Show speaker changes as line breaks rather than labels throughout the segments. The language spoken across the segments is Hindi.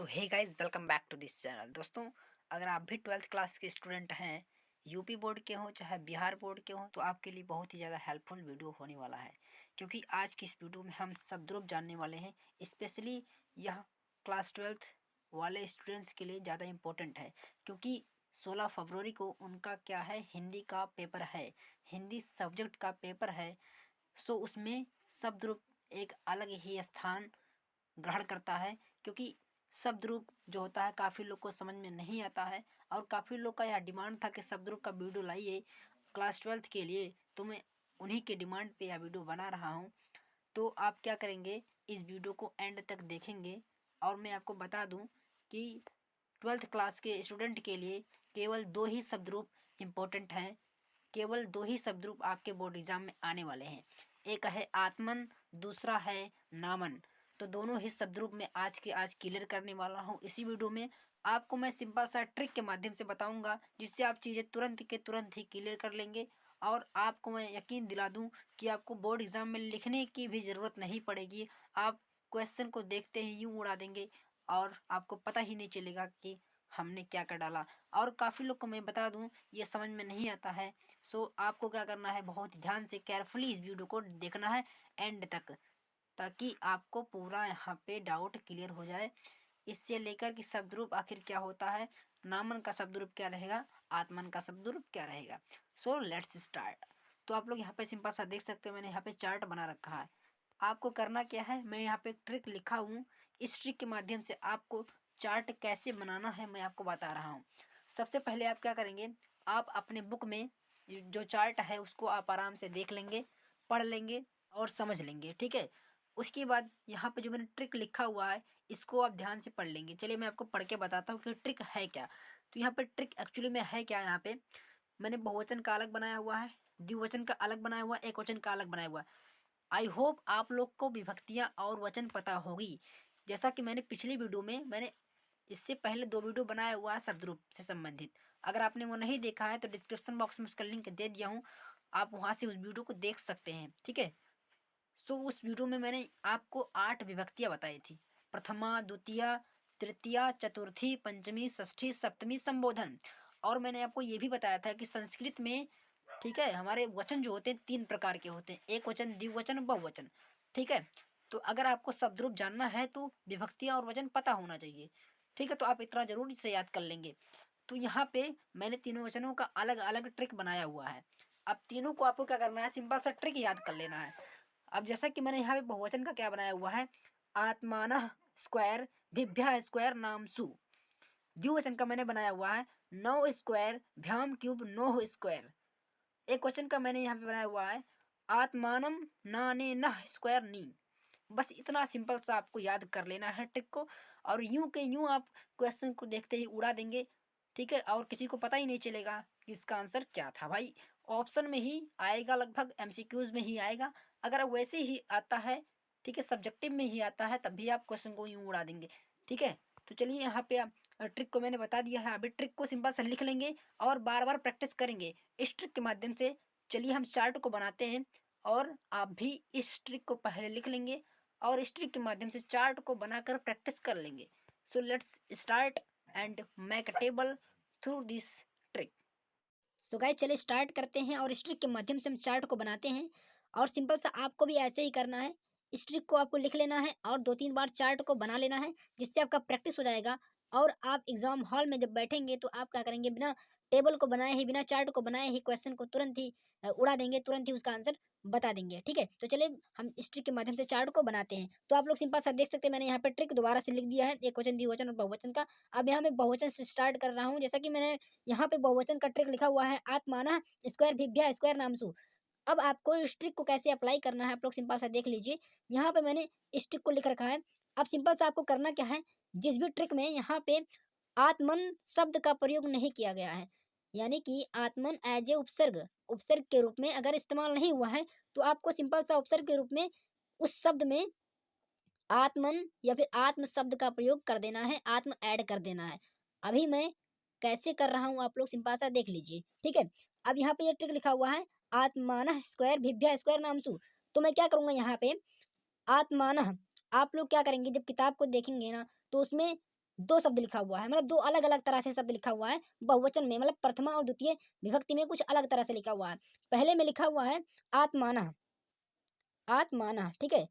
Hey guys, welcome back to this channel. दोस्तों, अगर आप भी 12th क्लास के स्टूडेंट हैं, यूपी बोर्ड के हों चाहे बिहार बोर्ड के हों, तो आपके लिए बहुत ही ज़्यादा हेल्पफुल वीडियो होने वाला है। क्योंकि आज की इस वीडियो में हम शब्दरूप जानने वाले हैं। स्पेशली यह क्लास 12th वाले स्टूडेंट्स के लिए ज़्यादा इम्पोर्टेंट है, क्योंकि 16 फरवरी को उनका क्या है, हिंदी का पेपर है, हिंदी सब्जेक्ट का पेपर है। सो उसमें शब्दरूप एक अलग ही स्थान ग्रहण करता है, क्योंकि शब्द रूप जो होता है काफ़ी लोग को समझ में नहीं आता है। और काफ़ी लोग का यह डिमांड था कि शब्द रूप का वीडियो लाइए क्लास 12th के लिए, तो मैं उन्हीं के डिमांड पे यह वीडियो बना रहा हूँ। तो आप क्या करेंगे, इस वीडियो को एंड तक देखेंगे। और मैं आपको बता दूं कि 12th क्लास के स्टूडेंट के लिए केवल दो ही शब्द रूप इम्पोर्टेंट हैं। केवल दो ही शब्द रूप आपके बोर्ड एग्जाम में आने वाले हैं। एक है आत्मन, दूसरा है नामन। तो दोनों ही शब्द रूप में आज क्लियर करने वाला हूँ। इसी वीडियो में आपको मैं सिंपल सा ट्रिक के माध्यम से बताऊंगा, जिससे आप चीज़ें तुरंत के तुरंत ही क्लियर कर लेंगे। और आपको मैं यकीन दिला दूं कि आपको बोर्ड एग्जाम में लिखने की भी ज़रूरत नहीं पड़ेगी। आप क्वेश्चन को देखते ही यूँ उड़ा देंगे और आपको पता ही नहीं चलेगा कि हमने क्या कर डाला। और काफ़ी लोग को मैं बता दूं ये समझ में नहीं आता है। सो आपको क्या करना है, बहुत ध्यान से केयरफुली इस वीडियो को देखना है एंड तक, ताकि आपको पूरा यहाँ पे डाउट क्लियर हो जाए। इससे लेकर कि शब्द रूप आखिर क्या होता है, नामन का शब्द रूप क्या रहेगा, आत्मन का शब्द रूप क्या रहेगा। So let's start. तो आप लोग यहाँ पे सिंपल सा देख सकते हैं, मैंने यहाँ पे चार्ट बना रखा है। आपको करना क्या है, मैं यहाँ पे ट्रिक लिखा हूँ। इस ट्रिक के माध्यम से आपको चार्ट कैसे बनाना है मैं आपको बता रहा हूँ। सबसे पहले आप क्या करेंगे, आप अपने बुक में जो चार्ट है उसको आप आराम से देख लेंगे, पढ़ लेंगे और समझ लेंगे, ठीक है। उसके बाद यहाँ पे जो मैंने ट्रिक लिखा हुआ है इसको आप ध्यान से पढ़ लेंगे। चलिए मैं आपको पढ़ के बताता हूँ कि ट्रिक है क्या। तो यहाँ पे ट्रिक एक्चुअली में है क्या, यहाँ पे मैंने बहुवचन का अलग बनाया हुआ है, द्विवचन का अलग बनाया हुआ है, एक वचन का अलग बनाया हुआ है। आई होप आप लोग को विभक्तियाँ और वचन पता होगी। जैसा कि मैंने पिछली वीडियो में, मैंने इससे पहले 2 वीडियो बनाया हुआ है शब्द रूप से संबंधित। अगर आपने वो नहीं देखा है तो डिस्क्रिप्शन बॉक्स में उसका लिंक दे दिया हूँ, आप वहाँ से उस वीडियो को देख सकते हैं, ठीक है। सो उस वीडियो में मैंने आपको 8 विभक्तियां बताई थी, प्रथमा, द्वितीया, तृतीया, चतुर्थी, पंचमी, षष्ठी, सप्तमी, संबोधन। और मैंने आपको ये भी बताया था कि संस्कृत में, ठीक है, हमारे वचन जो होते हैं 3 प्रकार के होते हैं, एक वचन, द्विवचन, बहुवचन, ठीक है। तो अगर आपको शब्द रूप जानना है तो विभक्तियां और वचन पता होना चाहिए, ठीक है। तो आप इतना जरूर से याद कर लेंगे। तो यहाँ पे मैंने तीनों वचनों का अलग अलग ट्रिक बनाया हुआ है। अब तीनों को आपको क्या करना है, सिंपल सा ट्रिक याद कर लेना है। अब जैसा कि मैंने यहाँ पे बहुवचन का क्या बनाया हुआ है, आत्मानः स्क्वायर भिभ्यः स्क्वायर नामसु। द्विवचन का मैंने बनाया हुआ है नौ स्क्वायर भ्याम क्यूब नोह स्क्वायर। एक क्वेश्चन का मैंने यहाँ पे बनाया हुआ है आत्मानम नाने नह स्क्वायर नी। बस इतना सिंपल सा आपको याद कर लेना है ट्रिक को, और यूं के यूं आप क्वेश्चन को देखते ही उड़ा देंगे, ठीक है। और किसी को पता ही नहीं चलेगा कि इसका आंसर क्या था। भाई ऑप्शन में ही आएगा, लगभग एमसीक्यूज में ही आएगा। अगर वैसे ही आता है, ठीक है, सब्जेक्टिव में ही आता है, तब भी आप क्वेश्चन को यूं उड़ा देंगे, ठीक है। तो चलिए यहाँ पे ट्रिक को मैंने बता दिया है, अभी ट्रिक को सिंपल से लिख लेंगे और बार बार प्रैक्टिस करेंगे इस ट्रिक के माध्यम से। चलिए हम चार्ट को बनाते हैं, और आप भी इस ट्रिक को पहले लिख लेंगे और इस ट्रिक के माध्यम से चार्ट को बनाकर प्रैक्टिस कर लेंगे। So let's start and make a table through this trick.
So guys चलिए स्टार्ट करते हैं और इस ट्रिक के माध्यम से हम चार्ट को बनाते हैं। और सिंपल सा आपको भी ऐसे ही करना है, इस ट्रिक को आपको लिख लेना है और 2-3 बार चार्ट को बना लेना है, जिससे आपका प्रैक्टिस हो जाएगा। और आप एग्जाम हॉल में जब बैठेंगे तो आप क्या करेंगे, बिना टेबल को बनाए ही, बिना चार्ट को बनाए ही क्वेश्चन को तुरंत ही उड़ा देंगे, तुरंत ही उसका आंसर बता देंगे, ठीक है। तो चलिए हम इस ट्रिक के माध्यम से चार्ट को बनाते हैं। तो आप लोग सिंपल सा देख सकते हैं, मैंने यहाँ पे ट्रिक दोबारा से लिख दिया है, एक वचन, द्विवचन और बहुवचन का। अब यहाँ मैं बहुवचन से स्टार्ट कर रहा हूँ। जैसा कि मैंने यहाँ पे बहुवचन का ट्रिक लिखा हुआ है आत्मानः स्क्वायर भिभ्यः स्क्वायर नामसु। अब आपको इस ट्रिक को कैसे अप्लाई करना है, आप लोग सिंपल सा देख लीजिए। यहाँ पे मैंने इस ट्रिक को लिख रखा है। अब सिंपल सा आपको करना क्या है, जिस भी ट्रिक में यहाँ पे आत्मन शब्द का प्रयोग नहीं किया गया है, यानी कि आत्मन एज ए उपसर्ग, उपसर्ग के रूप में अगर इस्तेमाल नहीं हुआ है, तो आपको सिंपल सा उपसर्ग के रूप में उस शब्द में आत्मन या फिर आत्म शब्द का प्रयोग कर देना है, आत्म ऐड कर देना है। अभी मैं कैसे कर रहा हूँ आप लोग सिंपल सा देख लीजिए, ठीक है। अब यहाँ पे ये ट्रिक लिखा हुआ है आत्मानः स्क्वायर भिभ्यः स्क्वायर नामसु। तो मैं क्या करूँगा, यहाँ पे आत्मानः, आप लोग क्या करेंगे, जब किताब को देखेंगे ना तो उसमें दो शब्द लिखा हुआ है, मतलब दो अलग अलग तरह से शब्द लिखा हुआ है बहुवचन में, मतलब प्रथमा और द्वितीय विभक्ति में कुछ अलग तरह से लिखा हुआ है। पहले में लिखा हुआ है आत्माना, आत्माना, ठीक है।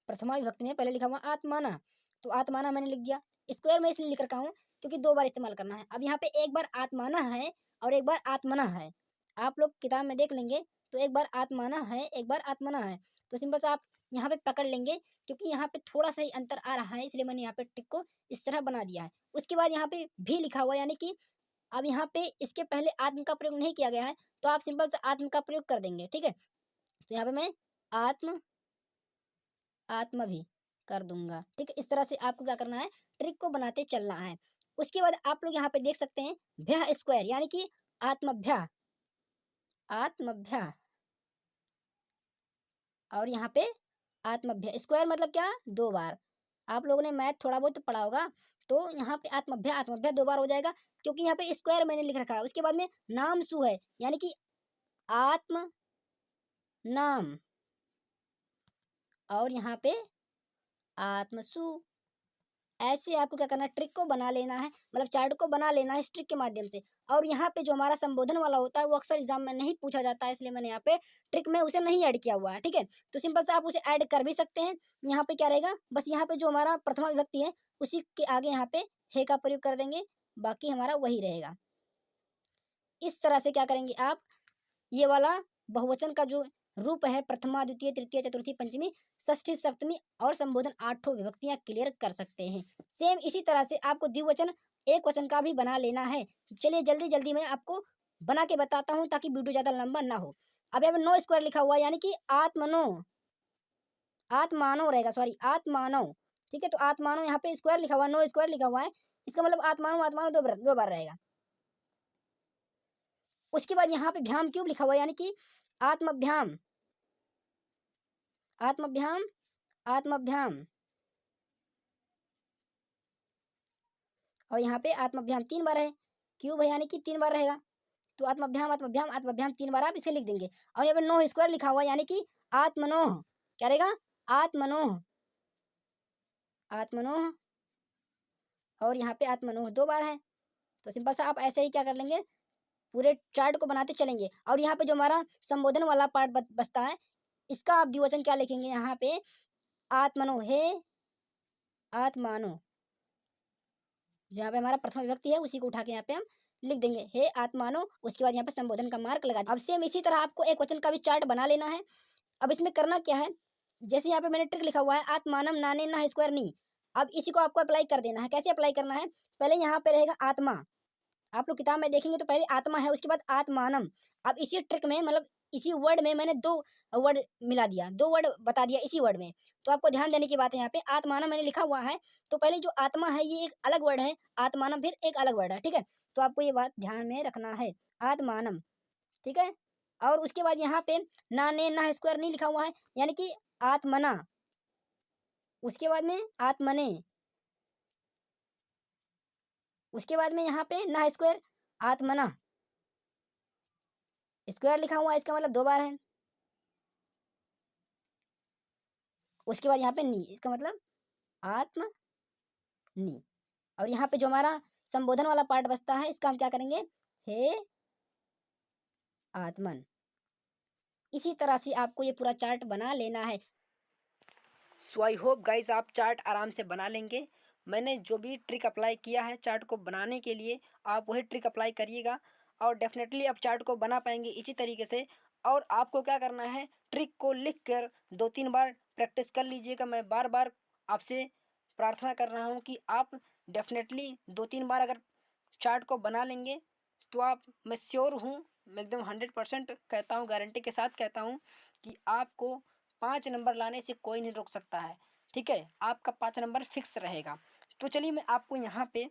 प्रथमा विभक्ति में पहले लिखा हुआ आत्माना, तो आत्माना मैंने लिख दिया। स्क्वायर में इसलिए लिख रखा हूँ क्योंकि दो बार इस्तेमाल करना है। अब यहाँ पे एक बार आत्माना है और एक बार आत्मना है। आप लोग किताब में देख लेंगे तो एक बार आत्माना है, एक बार आत्मना है। तो सिंपल सा आप यहाँ पे पकड़ लेंगे, क्योंकि यहाँ पे थोड़ा सा ही अंतर आ रहा है, इसलिए मैंने यहाँ पे टिक को इस तरह बना दिया है। उसके बाद यहाँ पे भी लिखा हुआ है, यानी कि अब यहाँ पे इसके पहले आत्म का प्रयोग नहीं किया गया है, तो आप सिंपल से आत्म का प्रयोग कर देंगे, ठीक है। तो यहाँ पे मैं आत्म, आत्म भी कर दूंगा, ठीक है। इस तरह से आपको क्या करना है, ट्रिक को बनाते चलना है। उसके बाद आप लोग यहाँ पे देख सकते हैं भ्यः स्क्वायर, यानी कि आत्मभ्या, आत्मभ्या, और यहाँ पे आत्मभ्या स्क्वायर मतलब क्या, दो बार। आप लोगों ने मैथ थोड़ा बहुत तो पढ़ा होगा, तो यहाँ पे आत्मभ्या, आत्मभ्या दो बार हो जाएगा, क्योंकि यहाँ पे स्क्वायर मैंने लिख रखा है। उसके बाद में नाम सु है, यानी कि आत्म नाम, और यहाँ पे आत्मसु। ऐसे आपको क्या करना है, ट्रिक को बना लेना है, मतलब चार्ट को बना लेना है इस ट्रिक के माध्यम से। और यहाँ पे जो हमारा संबोधन वाला होता है वो अक्सर एग्जाम में नहीं पूछा जाता है, इसलिए मैंने यहाँ पे ट्रिक में उसे नहीं ऐड किया हुआ है, ठीक है। तो सिंपल से आप उसे ऐड कर भी सकते हैं। यहाँ पे क्या रहेगा, बस यहाँ पे जो हमारा प्रथमा विभक्ति है उसी के आगे यहाँ पे हे का प्रयोग कर देंगे, बाकी हमारा वही रहेगा। इस तरह से क्या करेंगे आप, ये वाला बहुवचन का जो रूप है, प्रथमा, द्वितीय, तृतीय, चतुर्थी, पंचमी, षष्ठी, सप्तमी और संबोधन, आठों विभक्तियां क्लियर कर सकते हैं। सेम इसी तरह से आपको द्विवचन, एक वचन का भी बना लेना है। चलिए जल्दी जल्दी मैं आपको बना के बताता हूँ ताकि वीडियो ज्यादा लंबा ना हो। अब यहाँ पे नो स्क्वायर लिखा हुआ है, यानी कि आत्मनो, आत्मानव रहेगा, सॉरी आत्मानव, ठीक है। तो आत्मानव यहाँ पे स्क्वायर लिखा हुआ है, नो स्क्वायर लिखा हुआ है, इसका मतलब आत्मानव, आत्मानव दो बार रहेगा। उसके बाद यहाँ पे भ्याम क्यूब लिखा हुआ है, यानी कि आत्मभ्याम, आत्मभ्याम, आत्मभ्याम, और यहाँ पे आत्मभ्याम तीन बार है, क्यूब है यानी कि तीन बार रहेगा। तो आत्मभ्याम, आत्मभ्याम, आत्मभ्याम तीन बार आप इसे लिख देंगे। और यहाँ पे नोह स्क्वायर लिखा हुआ है, यानी कि आत्मनोह, क्या रहेगा, आत्मनोह, आत्मनोह, और यहाँ पे आत्मनोह दो बार है। तो सिंपल सा आप ऐसे ही क्या कर लेंगे, पूरे चार्ट को बनाते चलेंगे। और यहाँ पे जो हमारा संबोधन वाला पार्ट बचता है, इसका आप द्विवचन क्या लिखेंगे, यहाँ पे आत्मनो, हे आत्मानो, जहाँ पे हमारा प्रथम विभक्ति है उसी को उठा के यहाँ पे हम लिख देंगे, हे आत्मानो। उसके बाद यहाँ पे संबोधन का मार्क लगा। अब सेम इसी तरह आपको एक वचन का भी चार्ट बना लेना है। अब इसमें करना क्या है, जैसे यहाँ पे मैंने ट्रिक लिखा हुआ है आत्मानम नाने ना स्क्वायर नी, अब इसी को आपको अप्लाई कर देना है। कैसे अप्लाई करना है, पहले यहाँ पे रहेगा आत्मा, आप लोग किताब में देखेंगे तो पहले आत्मा है, उसके बाद आत्मानम। अब इसी ट्रिक में, मतलब इसी वर्ड में मैंने दो वर्ड मिला दिया, दो वर्ड बता दिया इसी वर्ड में। तो आपको ध्यान देने की बात है, यहाँ पे आत्मानम मैंने लिखा हुआ है, तो पहले जो आत्मा है ये एक अलग वर्ड है, आत्मानम फिर एक अलग वर्ड है, ठीक है। तो आपको ये बात ध्यान में रखना है, आत्मानम, ठीक है। और उसके बाद यहाँ पे ना ने ना स्क्वायर नहीं लिखा हुआ है, यानी कि आत्मना, उसके बाद में आत्मने, उसके बाद में यहाँ पे ना स्क्वायर, आत्मना, स्क्वायर लिखा हुआ है, इसका मतलब दो बार है। उसके बाद यहाँ पे नी, इसका मतलब आत्म नी। और यहाँ पे जो हमारा संबोधन वाला पार्ट बचता है, इसका हम क्या करेंगे, हे आत्मन। इसी तरह से आपको ये पूरा चार्ट बना लेना है।
सो आई होप गाइज आप चार्ट आराम से बना लेंगे। मैंने जो भी ट्रिक अप्लाई किया है चार्ट को बनाने के लिए, आप वही ट्रिक अप्लाई करिएगा और डेफिनेटली आप चार्ट को बना पाएंगे इसी तरीके से। और आपको क्या करना है, ट्रिक को लिख कर दो तीन बार प्रैक्टिस कर लीजिएगा। मैं बार बार आपसे प्रार्थना कर रहा हूँ कि आप डेफिनेटली दो तीन बार अगर चार्ट को बना लेंगे तो आप, मैं श्योर हूँ, मैं एकदम 100% कहता हूँ, गारंटी के साथ कहता हूँ कि आपको 5 नंबर लाने से कोई नहीं रोक सकता है, ठीक है। आपका 5 नंबर फिक्स रहेगा। तो चलिए मैं आपको यहाँ पे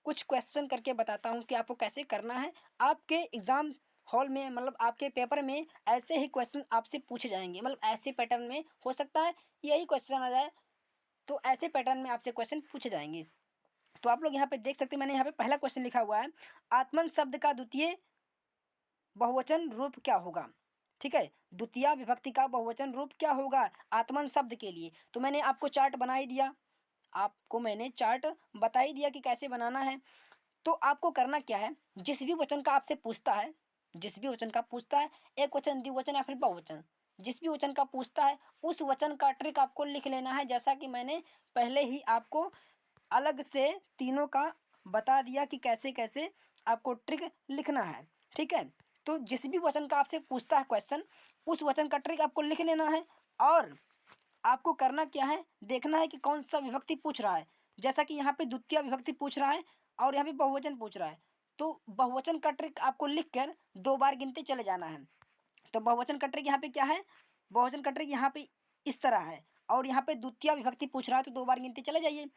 कुछ क्वेश्चन करके बताता हूँ कि आपको कैसे करना है। आपके एग्ज़ाम हॉल में, मतलब आपके पेपर में ऐसे ही क्वेश्चन आपसे पूछे जाएंगे, मतलब ऐसे पैटर्न में हो सकता है यही क्वेश्चन आ जाए, तो ऐसे पैटर्न में आपसे क्वेश्चन पूछे जाएंगे। तो आप लोग यहाँ पे देख सकते हैं, मैंने यहाँ पे पहला क्वेश्चन लिखा हुआ है, आत्मन शब्द का द्वितीय बहुवचन रूप क्या होगा, ठीक है। द्वितीय विभक्ति का बहुवचन रूप क्या होगा आत्मन शब्द के लिए। तो मैंने आपको चार्ट बना ही दिया, आपको मैंने चार्ट बता ही दिया कि कैसे बनाना है। तो आपको करना क्या है, जिस भी वचन का आपसे पूछता है, जिस भी वचन का पूछता है, एक वचन, द्विवचन या फिर बहुवचन, जिस भी वचन का पूछता है उस वचन का ट्रिक आपको लिख लेना है। जैसा कि मैंने पहले ही आपको अलग से तीनों का बता दिया कि कैसे कैसे आपको ट्रिक लिखना है, ठीक है। तो जिस भी वचन का आपसे पूछता है क्वेश्चन, उस वचन का ट्रिक आपको लिख लेना है। और आपको करना क्या है, देखना है कि कौन सा विभक्ति पूछ रहा है। जैसा कि यहाँ पे द्वितीय विभक्ति पूछ रहा है और यहाँ पे बहुवचन पूछ रहा है, तो बहुवचन का ट्रिक आपको लिख कर 2 बार गिनते चले जाना है। तो बहुवचन का ट्रिक यहाँ पे क्या है, बहुवचन का ट्रिक यहाँ पे इस तरह है। और यहाँ पे द्वितीय विभक्ति पूछ रहा है तो 2 बार गिनते चले जाइए।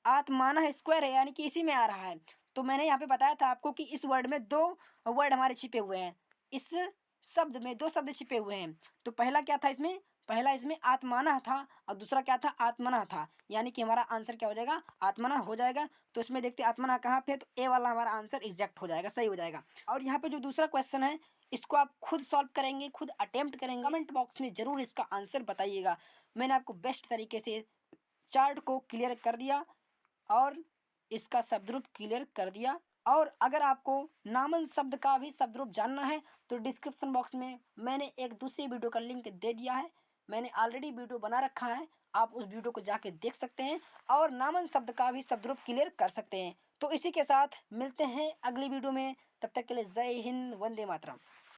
आत्मानः स्क्वायर है, यानी कि इसी में आ रहा है। तो मैंने यहाँ पे बताया था आपको कि इस वर्ड में 2 वर्ड हमारे छिपे हुए हैं, इस शब्द में 2 शब्द छिपे हुए हैं। तो पहला क्या था इसमें, पहला इसमें आत्मानः था और दूसरा क्या था, आत्मनः था। यानी कि हमारा आंसर क्या हो जाएगा, आत्मनः हो जाएगा। तो इसमें देखते आत्मनः कहाँ पे है, तो ए वाला हमारा आंसर एग्जैक्ट हो जाएगा, सही हो जाएगा। और यहाँ पे जो दूसरा क्वेश्चन है, इसको आप खुद सॉल्व करेंगे, खुद अटेम्प्ट करेंगे। कमेंट बॉक्स में जरूर इसका आंसर बताइएगा। मैंने आपको बेस्ट तरीके से चार्ट को क्लियर कर दिया और इसका शब्द रूप क्लियर कर दिया। और अगर आपको नामन शब्द का भी शब्द रूप जानना है तो डिस्क्रिप्शन बॉक्स में मैंने एक दूसरी वीडियो का लिंक दे दिया है। मैंने ऑलरेडी वीडियो बना रखा है, आप उस वीडियो को जाके देख सकते हैं और नामन शब्द का भी शब्द रूप क्लियर कर सकते हैं। तो इसी के साथ मिलते हैं अगली वीडियो में, तब तक के लिए जय हिंद, वंदे मातरम।